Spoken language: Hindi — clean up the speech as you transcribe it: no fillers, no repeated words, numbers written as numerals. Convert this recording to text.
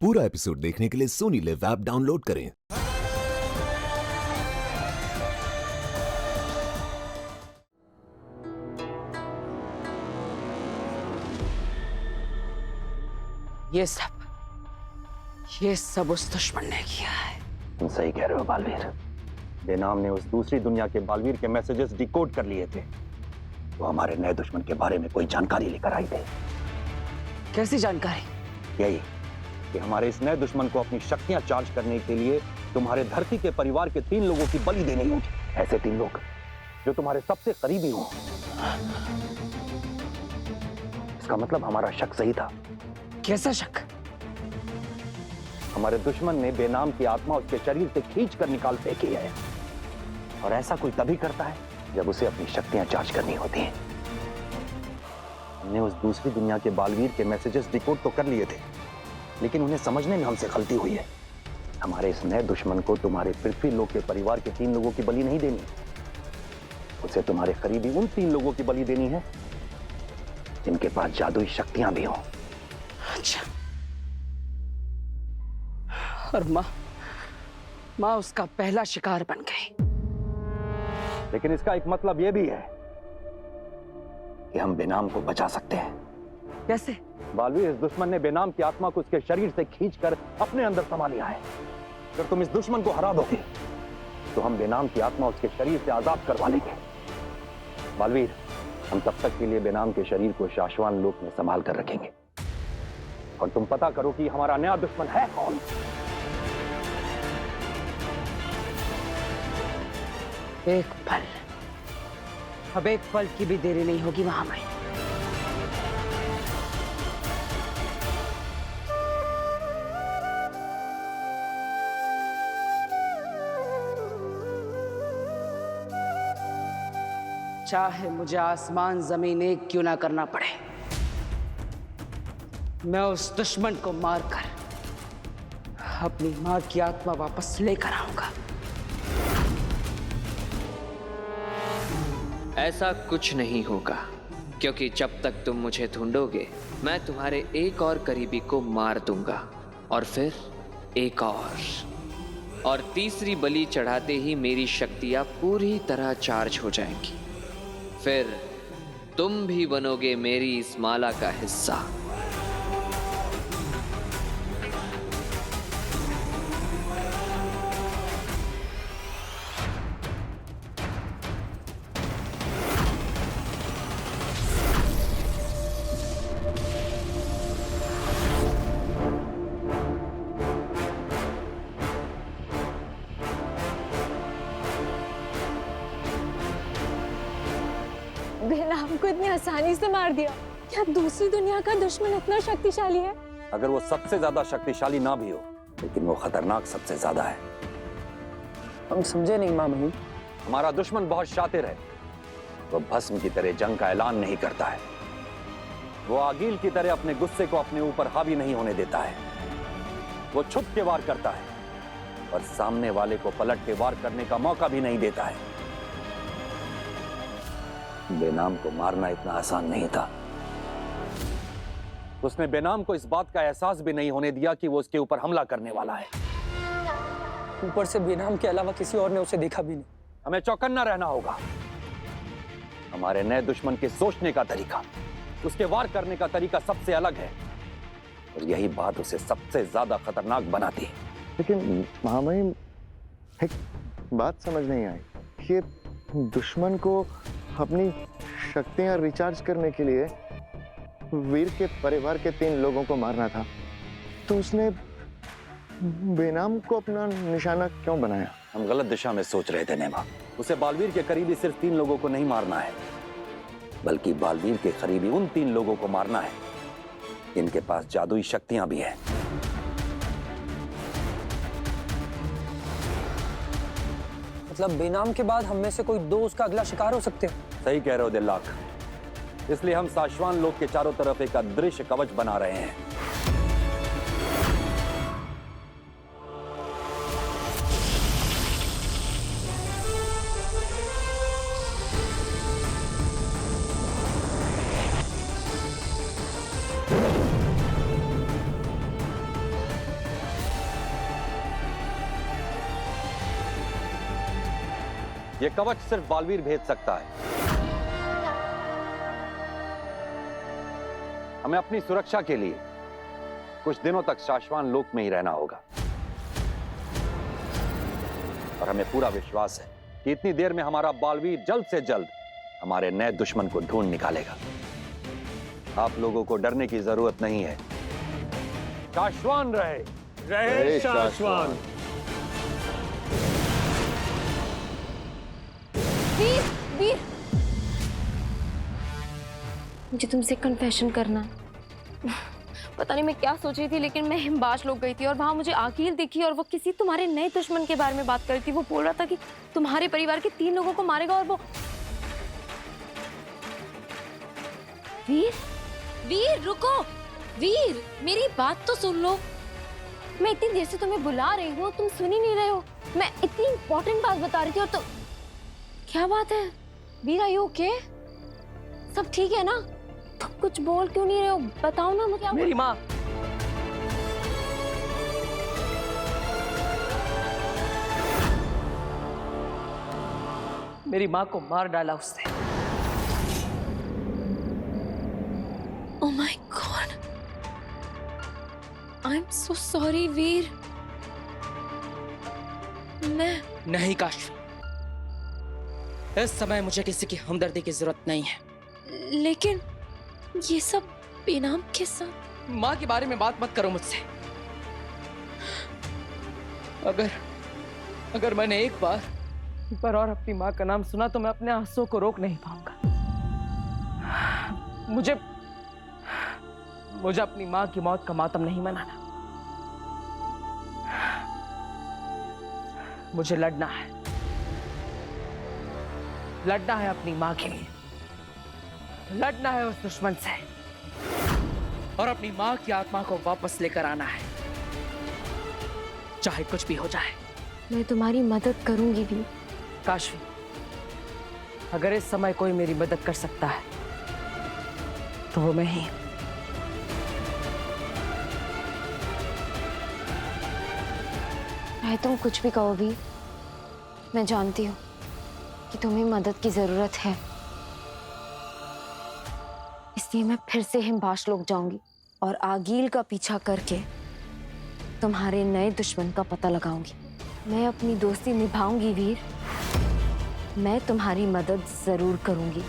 पूरा एपिसोड देखने के लिए सोनी लिव ऐप डाउनलोड करें। ये सब उस दुश्मन ने किया है। तुम सही कह रहे हो बालवीर। बेनाम ने उस दूसरी दुनिया के बालवीर के मैसेजेस डिकोड कर लिए थे। वो हमारे नए दुश्मन के बारे में कोई जानकारी लेकर आई थे। कैसी जानकारी? यही कि हमारे इस नए दुश्मन को अपनी शक्तियां चार्ज करने के लिए तुम्हारे धरती के परिवार के 3 लोगों की बलि देनी होगी। ऐसे 3 लोग जो तुम्हारे सबसे करीबी हों। इसका मतलब हमारा शक सही था। कैसा शक? हमारे दुश्मन ने बेनाम की आत्मा उसके शरीर से खींच कर निकाल फेंकी है, और ऐसा कोई तभी करता है जब उसे अपनी शक्तियां चार्ज करनी होती हैं। हमने उस दूसरी दुनिया के बालवीर के मैसेजेस डिकोड तो कर लिए थे, लेकिन उन्हें समझने में हमसे गलती हुई है। हमारे इस नए दुश्मन को तुम्हारे पृथ्वी लोक के परिवार के 3 लोगों की बलि नहीं देनी, उसे तुम्हारे करीबी उन 3 लोगों की बलि देनी है जिनके पास जादुई शक्तियां भी हों। अच्छा, और माँ उसका पहला शिकार बन गई। लेकिन इसका एक मतलब यह भी है कि हम बेनाम को बचा सकते हैं। कैसे? बालवीर, इस दुश्मन ने बेनाम की आत्मा को उसके शरीर से खींचकर अपने अंदर समा लिया है। अगर तुम इस दुश्मन को हरा दोगे तो हम बेनाम की आत्मा उसके शरीर से आजाद करवा लेंगे। बालवीर, हम तब तक के लिए बेनाम के शरीर को शाश्वान लोक में संभाल कर रखेंगे, और तुम पता करो कि हमारा नया दुश्मन है कौन। एक पल, अब एक पल की भी देरी नहीं होगी महामाई। चाहे मुझे आसमान जमीन एक क्यों ना करना पड़े, मैं उस दुश्मन को मारकर अपनी मां की आत्मा वापस लेकर आऊंगा। ऐसा कुछ नहीं होगा, क्योंकि जब तक तुम मुझे ढूंढोगे मैं तुम्हारे एक और करीबी को मार दूंगा, और फिर एक और तीसरी बलि चढ़ाते ही मेरी शक्तियां पूरी तरह चार्ज हो जाएंगी। फिर तुम भी बनोगे मेरी इस माला का हिस्सा। बेनाम को इतनी आसानी से मार दिया। क्या दूसरी दुनिया का दुश्मन इतना शक्तिशाली है? अगर वो सबसे ज्यादा शक्तिशाली ना भी हो, लेकिन वो खतरनाक सबसे ज्यादा है। हम समझे नहीं मामू। हमारा दुश्मन बहुत शातिर है। वो भस्म की तरह जंग का ऐलान नहीं करता है। वो आगील की तरह अपने गुस्से को अपने ऊपर हावी नहीं होने देता है। वो छुप के वार करता है और सामने वाले को पलट के वार करने का मौका भी नहीं देता है। बेनाम को मारना इतना आसान नहीं था। उसने बेनाम को इस बात का एहसास भी नहीं होने दिया कि वो उसके ऊपर हमला करने वाला है। ऊपर से बेनाम के अलावा किसी और ने उसे देखा भी नहीं। हमें चौकन्ना रहना होगा। हमारे नए दुश्मन के सोचने का तरीका, उसके वार करने का तरीका सबसे अलग है, और यही बात उसे सबसे ज्यादा खतरनाक बनाती है। लेकिन महामहिम, एक बात समझ नहीं आई। ये दुश्मन को अपनी शक्तियां रिचार्ज करने के लिए वीर के परिवार के 3 लोगों को मारना था, तो उसने बेनाम को अपना निशाना क्यों बनाया? हम गलत दिशा में सोच रहे थे नेमा। उसे बालवीर के करीबी सिर्फ 3 लोगों को नहीं मारना है, बल्कि बालवीर के करीबी उन 3 लोगों को मारना है जिनके पास जादुई शक्तियां भी हैं। मतलब बेनाम के बाद हम में से कोई 2 उसका अगला शिकार हो सकते हैं। सही कह रहे हो दिल्लाक। इसलिए हम शाश्वान लोक के चारों तरफ एक अदृश्य कवच बना रहे हैं। ये कवच सिर्फ बालवीर भेज सकता है। हमें अपनी सुरक्षा के लिए कुछ दिनों तक शाश्वान लोक में ही रहना होगा, और हमें पूरा विश्वास है कि इतनी देर में हमारा बालवीर जल्द से जल्द हमारे नए दुश्मन को ढूंढ निकालेगा। आप लोगों को डरने की जरूरत नहीं है। शाश्वान रहे, रहे शाश्वान। वीर, वीर, मुझे तुमसे कन्फेशन करना। पता नहीं मैं क्या सोच रही थी, लेकिन मैं हिमबाश लोग गई थी और वहां मुझे आकील दिखी और वो किसी तुम्हारे नए दुश्मन के बारे में बात कर रही थी। वो बोल रहा था कि तुम्हारे परिवार के 3 लोगों को मारेगा और वो। वीर, वीर रुको, वीर मेरी बात तो सुन लो। मैं इतनी देर से तुम्हें बुला रही हूँ, तुम सुन ही नहीं रहे हो। मैं इतनी इंपॉर्टेंट बात बता रही थी और तो क्या बात है? वीर आर यू ओके? सब ठीक है ना? तुम कुछ बोल क्यों नहीं रहे हो? बताओ ना मुझे। मेरी माँ, मेरी माँ को मार डाला उसने। Oh my God! I'm so sorry, वीर। मैं नहीं काशवी, इस समय मुझे किसी की हमदर्दी की जरूरत नहीं है। लेकिन ये सब बेनाम के साथ। माँ के बारे में बात मत करो मुझसे। अगर मैंने एक बार और अपनी माँ का नाम सुना तो मैं अपने आंसुओं को रोक नहीं पाऊंगा। मुझे अपनी माँ की मौत का मातम नहीं मनाना। मुझे लड़ना है अपनी माँ के लिए। लड़ना है उस दुश्मन से और अपनी माँ की आत्मा को वापस लेकर आना है, चाहे कुछ भी हो जाए। मैं तुम्हारी मदद करूंगी भी। काशवी, अगर इस समय कोई मेरी मदद कर सकता है तो वो मैं ही। चाहे तुम कुछ भी कहो भी, मैं जानती हूँ कि तुम्हें मदद की जरूरत है। इसलिए मैं फिर से हिमबाश लोग जाऊंगी और आगील का पीछा करके तुम्हारे नए दुश्मन का पता लगाऊंगी। मैं अपनी दोस्ती निभाऊंगी वीर। मैं तुम्हारी मदद जरूर करूंगी।